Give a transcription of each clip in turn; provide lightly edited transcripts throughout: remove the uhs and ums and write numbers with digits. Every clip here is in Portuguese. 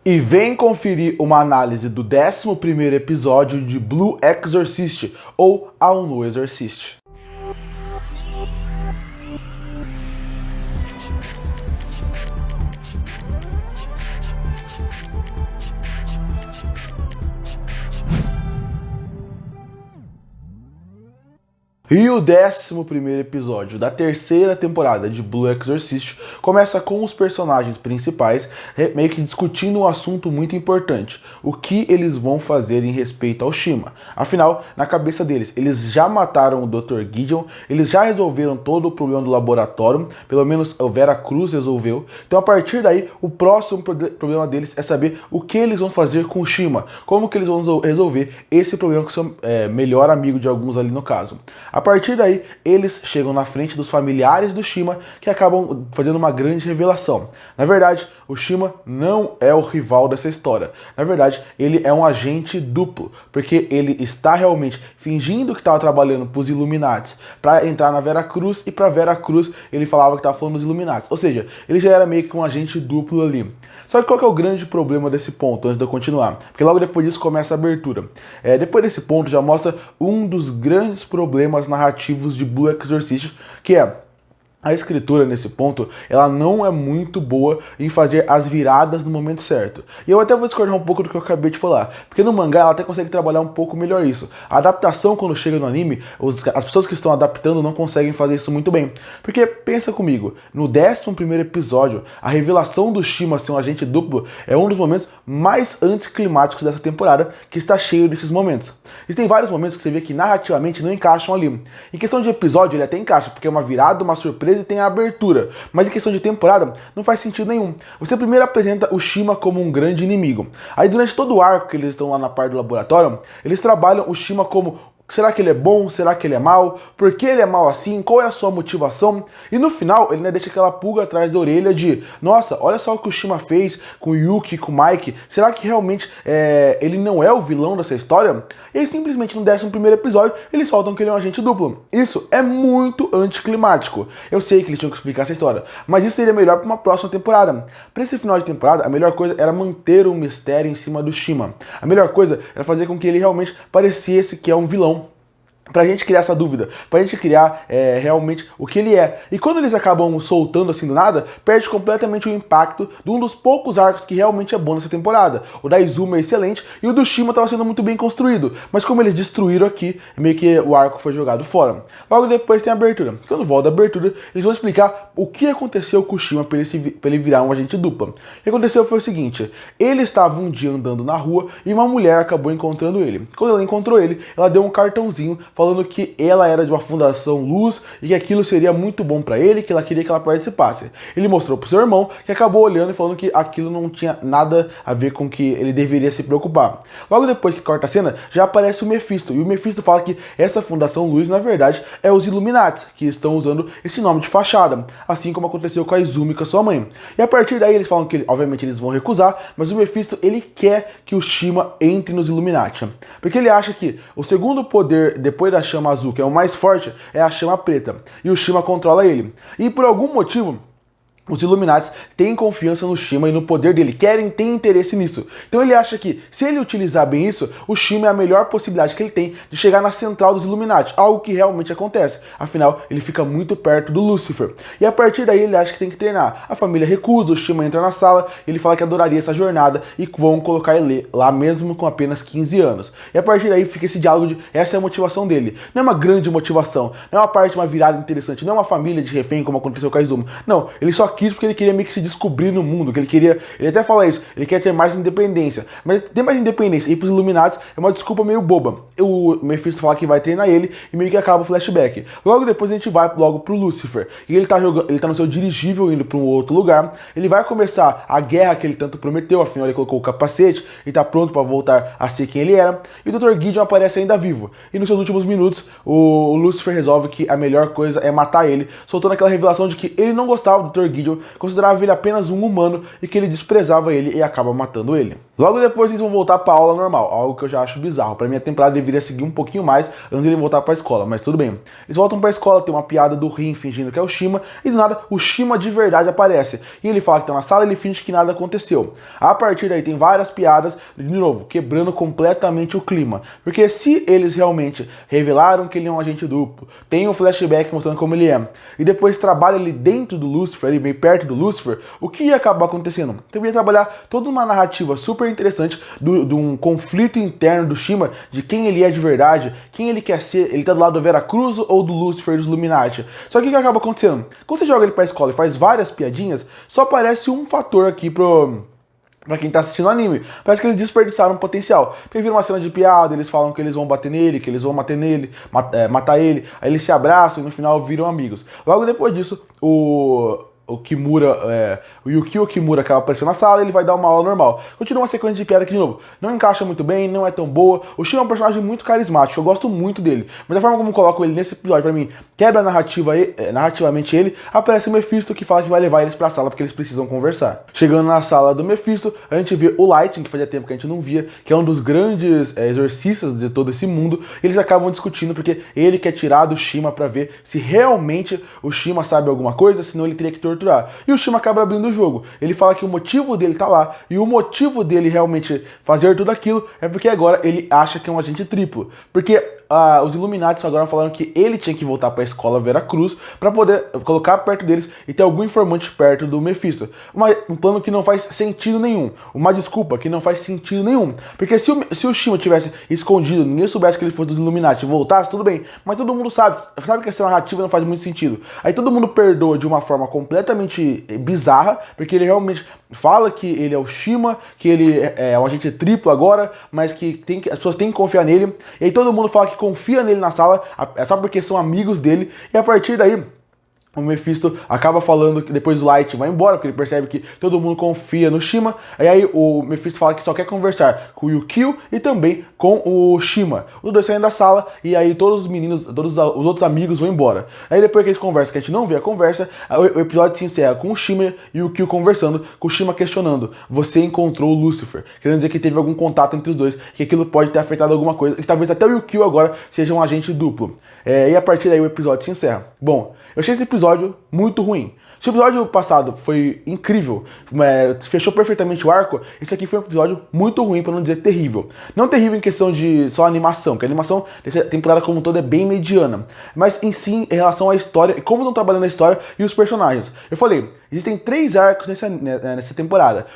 E vem conferir uma análise do 11º episódio de Blue Exorcist, ou Ao No Exorcist. E o 11º episódio da terceira temporada de Blue Exorcist começa com os personagens principais meio que discutindo um assunto muito importante: o que eles vão fazer em respeito ao Shima. Afinal, na cabeça deles, eles já mataram o Dr. Gideon, eles já resolveram todo o problema do laboratório, pelo menos o Vera Cruz resolveu. Então, a partir daí, o próximo problema deles é saber o que eles vão fazer com o Shima, como que eles vão resolver esse problema com o seu melhor amigo de alguns ali no caso. A partir daí, eles chegam na frente dos familiares do Shima, que acabam fazendo uma grande revelação. Na verdade, o Shima não é o rival dessa história. Na verdade, ele é um agente duplo, porque ele está realmente fingindo que estava trabalhando para os Illuminati para entrar na Vera Cruz, e para Vera Cruz ele falava que estava falando dos Illuminati. Ou seja, ele já era meio que um agente duplo ali. Só que qual que é o grande problema desse ponto, antes de eu continuar? Porque logo depois disso começa a abertura. Depois desse ponto já mostra um dos grandes problemas narrativos de Blue Exorcist, que é a escritura nesse ponto, ela não é muito boa em fazer as viradas no momento certo. E eu até vou discordar um pouco do que eu acabei de falar, porque no mangá ela até consegue trabalhar um pouco melhor isso. A adaptação, quando chega no anime, as pessoas que estão adaptando não conseguem fazer isso muito bem. Porque, pensa comigo, no 11º episódio, a revelação do Shima ser um agente duplo é um dos momentos mais anticlimáticos dessa temporada, que está cheio desses momentos. E tem vários momentos que você vê que narrativamente não encaixam ali. Em questão de episódio, ele até encaixa, porque é uma virada, uma surpresa e tem a abertura. Mas em questão de temporada, não faz sentido nenhum. Você primeiro apresenta o Shima como um grande inimigo. Aí durante todo o arco que eles estão lá na parte do laboratório, eles trabalham o Shima como: será que ele é bom? Será que ele é mau? Por que ele é mau assim? Qual é a sua motivação? E no final, ele deixa aquela pulga atrás da orelha de: nossa, olha só o que o Shima fez com o Yuki, com o Mike. Será que realmente ele não é o vilão dessa história? E simplesmente no 11º episódio, eles soltam que ele é um agente duplo. Isso é muito anticlimático. Eu sei que eles tinham que explicar essa história, mas isso seria melhor para uma próxima temporada. Para esse final de temporada, a melhor coisa era manter um mistério em cima do Shima. A melhor coisa era fazer com que ele realmente parecesse que é um vilão, pra gente criar essa dúvida, pra gente criar realmente o que ele é. E quando eles acabam soltando assim do nada, perde completamente o impacto de um dos poucos arcos que realmente é bom nessa temporada. O da Izuma é excelente e o do Shima estava sendo muito bem construído, mas como eles destruíram aqui, meio que o arco foi jogado fora. Logo depois tem a abertura. Quando volta a abertura, eles vão explicar o que aconteceu com o Shima pra ele virar um agente duplo. O que aconteceu foi o seguinte: ele estava um dia andando na rua e uma mulher acabou encontrando ele. Quando ela encontrou ele, ela deu um cartãozinho falando que ela era de uma fundação Luz e que aquilo seria muito bom pra ele, que ela queria que ela participasse. Ele mostrou pro seu irmão, que acabou olhando e falando que aquilo não tinha nada a ver com que ele deveria se preocupar. Logo depois que corta a cena, já aparece o Mephisto, e o Mephisto fala que essa fundação Luz, na verdade, é os Illuminati, que estão usando esse nome de fachada, assim como aconteceu com a Izumi e com a sua mãe. E a partir daí eles falam que, obviamente, eles vão recusar, mas o Mephisto, ele quer que o Shima entre nos Illuminati, porque ele acha que o segundo poder, depois da chama azul, que é o mais forte, é a chama preta, e o Shima controla ele. E por algum motivo, os Illuminati têm confiança no Shima e no poder dele, têm interesse nisso. Então ele acha que, se ele utilizar bem isso, o Shima é a melhor possibilidade que ele tem de chegar na central dos Illuminati, algo que realmente acontece. Afinal, ele fica muito perto do Lucifer. E a partir daí ele acha que tem que treinar. A família recusa, o Shima entra na sala, ele fala que adoraria essa jornada e vão colocar ele lá mesmo com apenas 15 anos. E a partir daí fica esse diálogo de: essa é a motivação dele. Não é uma grande motivação, não é uma parte, uma virada interessante, não é uma família de refém como aconteceu com a Izuma. Não, ele só quis porque ele queria meio que se descobrir no mundo, que ele até fala isso, ele quer ter mais independência. Mas ter mais independência e ir pros Illuminati é uma desculpa meio boba. O Mephisto fala que vai treinar ele e meio que acaba o flashback. Logo depois a gente vai logo pro Lucifer, e ele tá no seu dirigível indo para um outro lugar. Ele vai começar a guerra que ele tanto prometeu, afinal ele colocou o capacete e tá pronto para voltar a ser quem ele era. E o Dr. Gideon aparece ainda vivo. E nos seus últimos minutos, o Lucifer resolve que a melhor coisa é matar ele, soltando aquela revelação de que ele não gostava do Dr. Gideon, considerava ele apenas um humano e que ele desprezava ele e acaba matando ele. Logo depois eles vão voltar pra aula normal, algo que eu já acho bizarro. Pra mim a temporada deveria seguir um pouquinho mais antes de ele voltar pra escola, mas tudo bem. Eles voltam pra escola, tem uma piada do Rin fingindo que é o Shima, e do nada o Shima de verdade aparece. E ele fala que tá na sala e ele finge que nada aconteceu. A partir daí tem várias piadas, de novo, quebrando completamente o clima. Porque se eles realmente revelaram que ele é um agente duplo, tem um flashback mostrando como ele é, e depois trabalha ele dentro do Lucifer, ali bem perto do Lucifer, o que ia acabar acontecendo? Então ia trabalhar toda uma narrativa super interessante de um conflito interno do Shima, de quem ele é de verdade, quem ele quer ser, ele tá do lado do Veracruz ou do Lucifer dos Illuminati. Só que o que acaba acontecendo? Quando você joga ele pra escola e faz várias piadinhas, só aparece um fator aqui pra quem tá assistindo o anime. Parece que eles desperdiçaram potencial. Porque vira uma cena de piada, eles falam que eles vão bater nele, que eles vão matar ele, aí eles se abraçam e no final viram amigos. Logo depois disso, o Kimura, o Yukio Kimura acaba aparecendo na sala e ele vai dar uma aula normal. Continua uma sequência de piada que, de novo, não encaixa muito bem, não é tão boa. O Shima é um personagem muito carismático, eu gosto muito dele. Mas a forma como colocam ele nesse episódio, pra mim, quebra narrativamente ele. Aparece o Mephisto que fala que vai levar eles pra sala porque eles precisam conversar. Chegando na sala do Mephisto, a gente vê o Lightning, que fazia tempo que a gente não via, que é um dos grandes exorcistas de todo esse mundo. E eles acabam discutindo porque ele quer tirar do Shima pra ver se realmente o Shima sabe alguma coisa, senão ele teria que torturar. E o Shima acaba abrindo o jogo. Ele fala que o motivo dele tá lá, e o motivo dele realmente fazer tudo aquilo é porque agora ele acha que é um agente triplo. Porque os Illuminati agora falaram que ele tinha que voltar pra escola Veracruz pra poder colocar perto deles e ter algum informante perto do Mephisto. Um plano que não faz sentido nenhum. Uma desculpa que não faz sentido nenhum. Porque se o Shima tivesse escondido, ninguém soubesse que ele fosse dos Illuminati e voltasse, tudo bem. Mas todo mundo sabe que essa narrativa não faz muito sentido. Aí todo mundo perdoa de uma forma completamente bizarra, porque ele realmente fala que ele é o Shima, que ele é um agente triplo agora, mas que as pessoas têm que confiar nele. E aí todo mundo fala que confia nele na sala, é só porque são amigos dele, e a partir daí o Mephisto acaba falando que depois o Light vai embora, porque ele percebe que todo mundo confia no Shima. E aí o Mephisto fala que só quer conversar com o Yukio e também com o Shima. Os dois saem da sala e aí todos os meninos, todos os outros amigos vão embora. Aí depois que eles conversam, que a gente não vê a conversa, o episódio se encerra com o Shima e o Yukio conversando, com o Shima questionando: você encontrou o Lucifer? Querendo dizer que teve algum contato entre os dois, que aquilo pode ter afetado alguma coisa, e talvez até o Yukio agora seja um agente duplo. E a partir daí o episódio se encerra. Bom, eu achei esse episódio muito ruim. Se o episódio passado foi incrível, fechou perfeitamente o arco, esse aqui foi um episódio muito ruim, pra não dizer terrível. Não terrível em questão de só animação, porque a animação dessa temporada como um todo é bem mediana. Mas em si, em relação à história, e como estão trabalhando a história e os personagens. Eu falei, existem 3 arcos nessa temporada.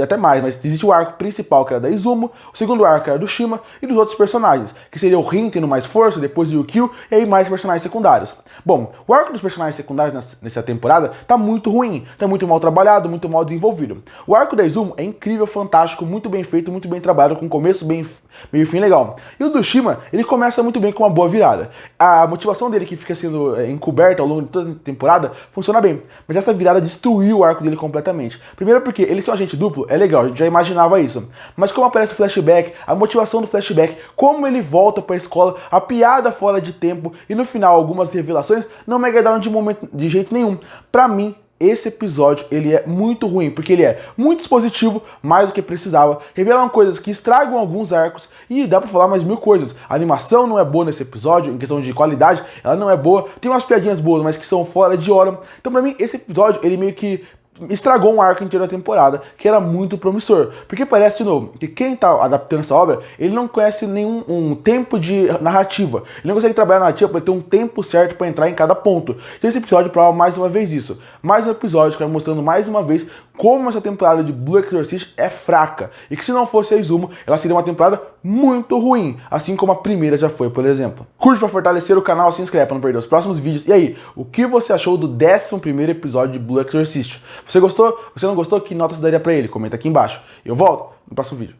Até mais, mas existe o arco principal, que era da Izumo, o segundo arco era do Shima e dos outros personagens, que seria o Rin tendo mais força, depois o Yukio, e aí mais personagens secundários. Bom, o arco dos personagens secundários nessa temporada tá muito ruim, tá muito mal trabalhado, muito mal desenvolvido. O arco da Izumo é incrível, fantástico, muito bem feito, muito bem trabalhado, com começo bem meio fim legal. E o do Shima, ele começa muito bem com uma boa virada. A motivação dele, que fica sendo encoberta ao longo de toda a temporada, funciona bem. Mas essa virada destruiu o arco dele completamente. Primeiro porque ele ser um agente duplo é legal, a gente já imaginava isso. Mas como aparece o flashback, a motivação do flashback, como ele volta pra escola, a piada fora de tempo e no final algumas revelações, não me agradaram de jeito nenhum. Pra mim, esse episódio, ele é muito ruim, porque ele é muito expositivo, mais do que precisava, revelam coisas que estragam alguns arcos, e dá pra falar mais 1000 coisas. A animação não é boa nesse episódio, em questão de qualidade, ela não é boa, tem umas piadinhas boas, mas que são fora de hora. Então pra mim, esse episódio, ele meio que estragou um arco inteiro da temporada, que era muito promissor. Porque parece, de novo, que quem tá adaptando essa obra, ele não conhece nenhum tempo de narrativa. Ele não consegue trabalhar a narrativa para ter um tempo certo para entrar em cada ponto. Então esse episódio prova mais uma vez isso. Mais um episódio que vai mostrando mais uma vez como essa temporada de Blue Exorcist é fraca. E que se não fosse a Izumo, ela seria uma temporada muito ruim. Assim como a primeira já foi, por exemplo. Curte para fortalecer o canal, se inscreve para não perder os próximos vídeos. E aí, o que você achou do 11º episódio de Blue Exorcist? Você gostou? Você não gostou? Que nota você daria pra ele? Comenta aqui embaixo. Eu volto no próximo vídeo.